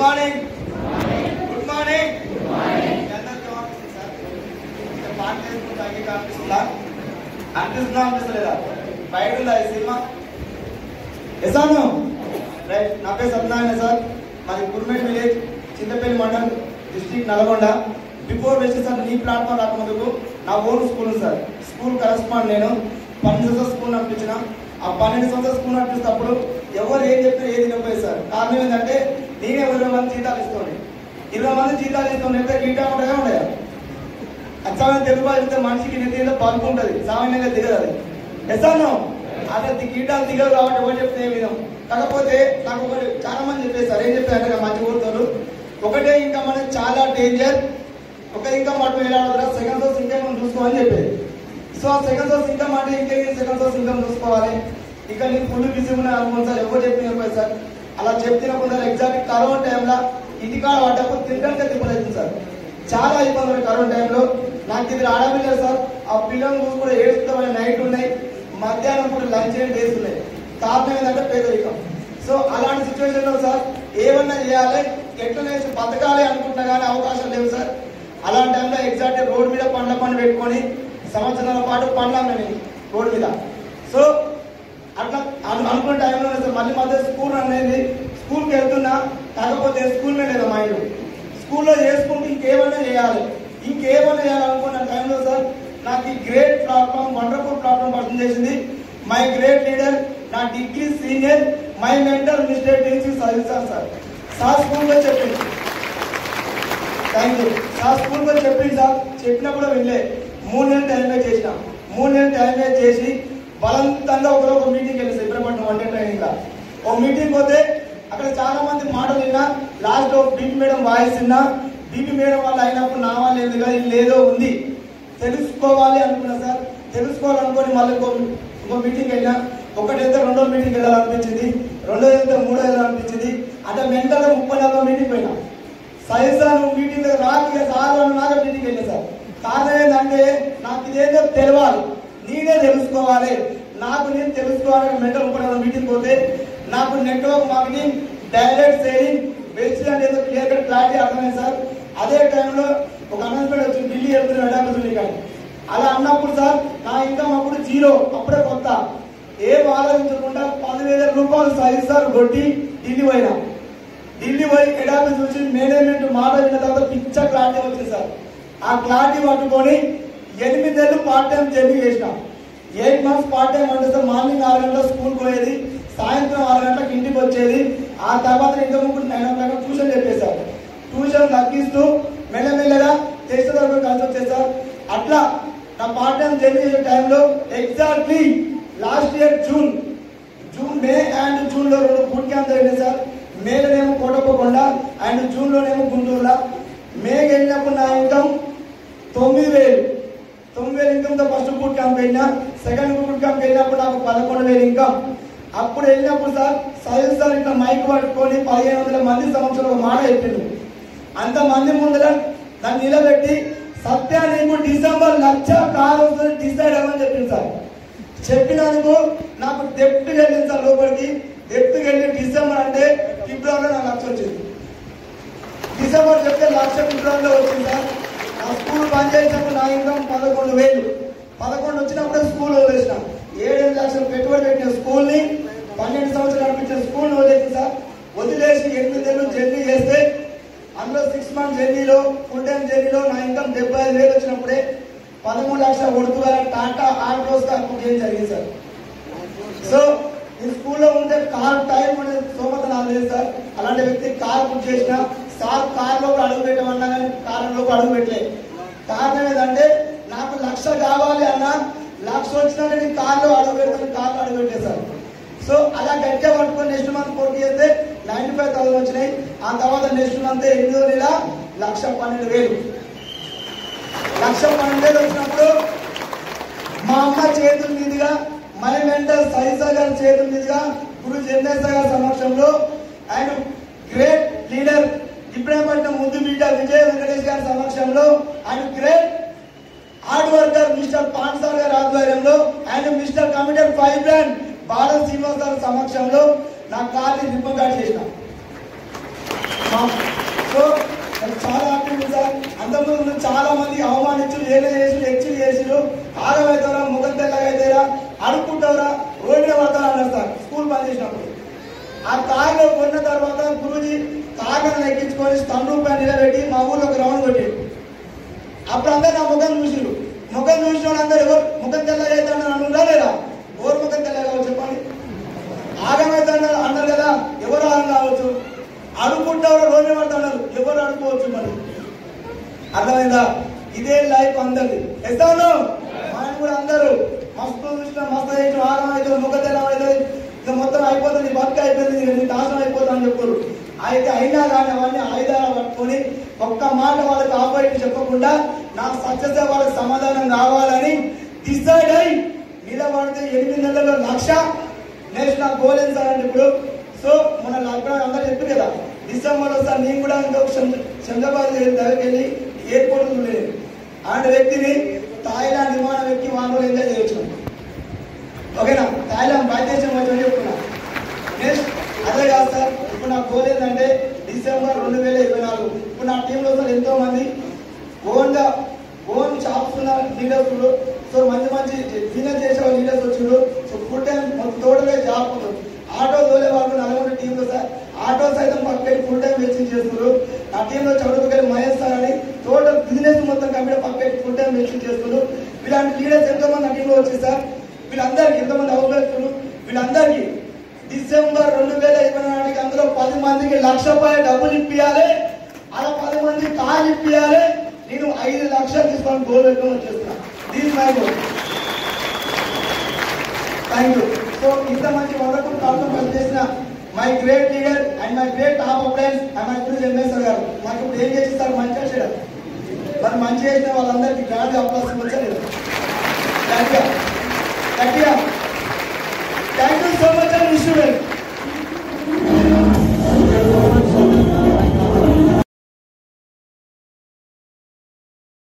Morning. Good morning. అనిపిస్తుందా బయట ఉందా ఈ సినిమా? ఎసాను రైట్. నా పేరు సత్యనారాయణ సార్. మాది Gurmed village, Chintapalli mandal, district Nalgonda. Before వచ్చి సార్ నీ ప్లాట్ఫామ్ రాకముందుకు నా own school sir. School correspond నేను 12 సంవత్సరాల స్కూల్ నడిపించిన. ఆ 12 సంవత్సరాల స్కూల్ నడిపిస్తప్పుడు ఎవరు ఏం చెప్పినా ఏది నొప్పేది సార్. కారణం ఏంటంటే నేనే 20 మంది జీతాలు ఇస్తాను. 20 మంది జీతాలు ఇస్తాను. ఎంత గీటా ఉంటాయా ఉండయా? అచ్చమైన తెలుగు భాష మనిషికి నెత్తిలో పలుపు ఉంటుంది, సామాన్యంగా దిగదు అది. ఎసాను అదే గీటాలు దిగదు కాబట్టి ఎవరు చెప్తే విధం. కాకపోతే నాకు ఒకటి చాలా మంది చెప్పేసారు. ఏం చెప్పారంటే మంచి ఊరుతారు ఒకటే ఇంకా మనకి చాలా డేంజర్. ఒక ఇంకా మాట వెళ్ళాలి, సెకండ్ సోర్స్ ఇంకా మనం చూసుకోవాలని చెప్పేది. సో ఆ సెకండ్ సోర్స్ ఇన్కమ్ అంటే ఇంకేం సెకండ్ సోర్స్ ఇన్కమ్ చూసుకోవాలి. ఇంకా నేను ఫుల్ బిజీ ఉన్నా అనుకోండి సార్. ఎవరు చెప్పిన సార్ అలా చెప్తున్నప్పుడు సార్ ఎగ్జాక్ట్ కరోనా టైంలో ఇంటికాడ పడ్డప్పుడు తినడానికి తిప్పలేదు సార్. చాలా ఇబ్బంది కరోనా టైంలో. నాకు ఇది ఆడపిల్లలు సార్. ఆ పిల్లలు కూడా ఏడుస్తామని నైట్ ఉన్నాయి, మధ్యాహ్నం కూడా లంచ్ వేస్తున్నాయి. కారణం ఏంటంటే పేదరికం. సో అలాంటి సిచ్యువేషన్ లో సార్ ఏమన్నా చేయాలి, ఎట్లా బతకాలి అనుకుంటున్నా కానీ అవకాశం లేవు సార్. అలాంటి టైంలో ఎగ్జాక్ట్ రోడ్ మీద పండ్ల పండు పెట్టుకొని సంవత్సరాల పాటు పండ్లాను నేను రోడ్ మీద. సో అట్లా అనుకున్న టైంలో సార్ మళ్ళీ మధ్య స్కూల్ అనేది స్కూల్కి వెళ్తున్నా. కాకపోతే స్కూల్ మీద లేదా మైండ్ స్కూల్లో చేసుకుంటూ ఇంకేమైనా చేయాలనుకున్న టైంలో సార్ నాకు ఈ great platform, wonderful platform person చేసింది మై గ్రేట్ లీడర్, నా degree senior, my mentor mister TC sir. Sir స్కూల్లో చెప్పింది. Thank you sir. స్కూల్లో చెప్పింది సార్. చెప్పినప్పుడు వెళ్ళే 3 నెలలు టైం వేస్ట్ చేసిన. 3 నెలలు టైం వేస్ట్ చేసి బలవంతంగా ఒక మీటింగ్ వెళ్ళి సార్. ఇబ్రహ్మ వన్ డే ట్రైనింగ్ లా ఒక మీటింగ్ పోతే అక్కడ చాలా మంది మాటలు విన్నా. లాస్ట్ బీపీ మేడం వాయిస్ విన్నా. బీపీ మేడం వాళ్ళు అయినప్పుడు నా వాళ్ళు ఎందుకు లేదో ఉంది తెలుసుకోవాలి అనుకున్నా సార్. తెలుసుకోవాలనుకొని మళ్ళీ ఇంకో మీటింగ్ వెళ్ళినా. ఒకటైతే 2వ మీటింగ్ వెళ్ళాలనిపించింది, 2వ అయితే 3వ వెళ్ళాలనిపించింది. అంటే మెంటల్గా 30-40 మీటింగ్ పోయినా. సైజ్ సార్ నువ్వు మీటింగ్ దగ్గర రాక సార్ నాగా మీటింగ్ వెళ్ళిన సార్. కారణం ఏంటంటే నాకు ఇదేదో తెలవాలి, నేనే తెలుసుకోవాలి. నాకు నేను తెలుసుకోవాలని మెంటల్ 30-40 మీటింగ్ పోతే నాకు network marketing, direct selling, website ఏదో క్లియర్ కట్ క్లారిటీ అర్థమైంది సార్. అదే టైంలో ఒక అనౌన్స్మెంట్ వచ్చింది, ఢిల్లీ వెళ్తున్న అడాపతుంది కానీ. అలా అన్నప్పుడు సార్ నా ఇన్కమ్ అప్పుడు 0, అప్పుడే కొత్త. ఏం ఆలోచించకుండా 10,000 రూపాయలు సైజ్ సార్ కొట్టి ఢిల్లీ పోయినా. ఢిల్లీ పోయి ఎడాపి చూసి మేనేజ్మెంట్ మాట విన్న తర్వాత పిచ్చ క్లారిటీ వచ్చింది సార్. ఆ క్లారిటీ పట్టుకొని 8 నెలలు పార్ట్ టైం జర్నీ చేసిన. 8 మంత్స్ పార్ట్ టైం అంటే సార్ మార్నింగ్ 6 గంటలకు స్కూల్కి పోయేది, సాయంత్రం 6 గంటలకు ఇంటికి వచ్చేది. ఆ తర్వాత ఇంకా 9 o'clock ట్యూషన్ చెప్పేశారు. ట్యూషన్ తగ్గిస్తూ మెల్లమెల్లగా చేసే వరకు కలిసి వచ్చేసారు. అట్లా నా పార్ట్ టైం జర్నీ చేసే టైంలో exactly last year May and జూన్లో 2 బూట్ క్యాంప్ జరిగింది సార్. మేలోనేమో కోటప్పకొండ అండ్ జూన్లోనేమో గుంటూరులో. మేకి వెళ్ళినప్పుడు నా ఇన్కమ్ 9,000 ఇన్కమ్తో ఫస్ట్ బూట్ క్యాంప్ వెళ్ళినా. సెకండ్ బూట్ క్యాంప్ వెళ్ళినప్పుడు నాకు 11,000 ఇన్కమ్. అప్పుడు వెళ్ళినప్పుడు సార్ సైజ్ సార్ ఇట్లా మైక్ పట్టుకొని 1,500 మంది సంవత్సరంలో మాట చెప్పింది. అంతమంది ముందర నన్ను నిలబెట్టి సత్య నీకు డిసెంబర్ 1,00,000 కారు వస్తుంది డిసైడ్ అవ్వని చెప్పింది సార్. చెప్పినందుకు నాకు డెప్త్కి వెళ్ళింది సార్. లోపలికి డెప్త్కి వెళ్ళి డిసెంబర్ అంటే ఫిబ్రవరిలో నాకు 1,00,000 వచ్చింది. డిసెంబర్ చెప్తే 1,00,000 ఫిబ్రవరిలో వచ్చింది సార్. నా స్కూల్ పనిచేసినప్పుడు నా ఇన్కమ్ 11,000 వచ్చినప్పుడే స్కూల్ వదిలేసిన. 7 లక్షలు పెట్టుబడి పెట్టిన స్కూల్ని 12 సంవత్సరాలు నడిపించిన స్కూల్ వదిలేసింది సార్. వదిలేసి 8 నెలలు జర్నీ చేస్తే అందులో 6 మంత్స్ జర్నీలో ఫుల్ టైం జర్నీలో నా ఇన్కమ్ 75,000 వచ్చినప్పుడే 13 లక్షల ఉడుతుగాలని టాటా ఆర్ట్రోస్ బుక్ చేయడం జరిగింది సార్. సో ఈ స్కూల్లో ఉంటే కార్ టైం అనేది సోమత నాకు లేదు సార్. అలాంటి వ్యక్తి కార్ బుక్ చేసిన సార్ కార్లోకి అడుగు పెట్టమన్నా కానీ కార్లోకి అడుగు పెట్టలే. కారణం ఏంటంటే నాకు 1,00,000 కావాలి అన్న, 1,00,000 వచ్చినా నేను కార్లో అడుగు పెడతాను, కార్లో అడుగు పెట్టలేదు సార్. సో అలా గట్టిగా పట్టుకొని నెక్స్ట్ మంత్ పోటీ చేస్తే 95,000 వచ్చినాయి. ఆ తర్వాత నెక్స్ట్ మంత్ 8వ నెల 1,12,000 వచ్చినప్పుడు మా అమ్మ చేతుల మీదుగా, మై మెంటర్ సైసా గారి చేతుల మీదుగా, గురు జెన్నేసా గారి సమక్షంలో, అండ్ గ్రేట్ లీడర్ ఇబ్రాహీంపట్నం ముద్దు బిడ్డ విజయ్ వెంకటేష్ గారి సమక్షంలో, and great hard worker mister Pansar గారి ఆధ్వర్యంలో, and mister committed 5 brand Bala Srinivas గారి సమక్షంలో నా కార్ని రిబ్బన్ కట్ చేసిన. సో చాలా హ్యాపీ సార్. అంతకుముందు చాలా మంది అవమానించు ఏదో చేసి హెచ్చులు చేసిరు, ఆగమవుతారా ముఖం తెల్లగైతారా అడుక్కుంటారా రోడ్డు మీద పడతారా అన్నారు సార్ స్కూల్ పని చేసినప్పుడు. ఆ కార్లో కొన్న తర్వాత గురుజీ కార్లను ఎక్కించుకొని స్టంప్ పైన నిలబెట్టి మా ఊళ్ళో ఒక రౌండ్ కొట్టాడు. అప్పుడు అందరు నా ముఖం చూసిరు. ముఖం చూసిన వాళ్ళందరూ ఎవరు ముఖం తెల్లగైతాడు అనుకుంటా లేదా? ఎవరు ముఖం తెల్లగా చెప్పండి. ఆగమవుతాడు అన్నారు కదా, ఎవరు ఆగం కావచ్చు? అడుక్కుంటారు రోడ్డు మీద పడతాడు, ఎవరు అడుకోవచ్చు? మరి అర్థమైందా? ఇదే లైఫ్ అందరిది. ఎస్తాను మనం కూడా అందరూ మస్తు చూసిన మస్తు చేసిన ఆగం అవుతుంది, ముఖ తెల్లం అవుతుంది, ఇంకా మొత్తం అయిపోతుంది, బతుక అయిపోతుంది, నీ నాశనం అయిపోతుంది అని చెప్పారు. అయితే అయినా కానీ అవన్నీ ఆయుధాలు పట్టుకొని ఒక్క మాట వాళ్ళకి ఆపరేట్ చెప్పకుండా నాకు సక్సెస్ వాళ్ళకి సమాధానం కావాలని డిసైడ్ అయి నిలబడితే 8 నెలల్లో 1,00,000 నెక్స్ట్ నాకు గోల్ ఏం సార్ అంటే ఇప్పుడు. సో మన లాక్డౌన్ అందరూ చెప్పారు కదా, డిసెంబర్లో సార్ నేను కూడా ఇంకొక శంషాబాద్ దగ్గరికి వెళ్ళి ఎయిర్పోర్ట్ లేదు అలాంటి వ్యక్తిని థాయిలాండ్ విమానం ఎక్కి వాళ్ళు ఎంజాయ్ చేయొచ్చు. ఓకేనా? థాయిలాండ్ భారతదేశం వచ్చి చెప్తున్నా. నెక్స్ట్ అదే కాదు సార్, ఇప్పుడు నా గోల్ ఏంటంటే డిసెంబర్ 2024 ఇప్పుడు నా టీంలో సార్ ఎంతో మంది ఓన్ షాప్స్ ఉన్న లీడర్స్, సో మంచి బిజినెస్ చేసే లీడర్స్ వచ్చారు. సో ఫుల్ టైం టోటల్గా జాబ్ ఆటో తోలే వాళ్ళు నల్గొండ టీంలో సార్ ఆటో సైతం పక్కకి ఫుల్ టైం వెచ్చింగ్ చేస్తున్నారు. నా టీంలో చదువుకెళ్ళి మహేష్ సార్ అని టోటల్ బిజినెస్ మొత్తం కంప్లీట్ పక్కకి ఫుల్ టైం వెచ్చింగ్ చేస్తున్నారు. ఇలాంటి లీడర్స్ ఎంతో మంది నా టీంలో వచ్చారు సార్. వీళ్ళందరికీ ఎంతోమంది అవకాశాలు, వీళ్ళందరికీ డిసెంబర్ 2024 అందులో 10 మందికి ₹1,00,000 డబ్బులు ఇప్పియాలి, అలా 10 మందికి కాల్ ఇప్పియాలి. నేను 5 లక్షలు తీసుకొని గోల్ పెట్టుకొని వచ్చేస్తున్నా. This is my goal. Thank you. So ఇంత మంచి వండర్ఫుల్ ప్రాబ్లం పనిచేసిన my great leader and my great top appliance and my guru MSR గారు మాకు ఇప్పుడు ఏం చేస్తారు? మంచిగా చేయడం. మరి మంచి చేసిన వాళ్ళందరికీ గ్రాండ్ అప్లాస్ వచ్చారు.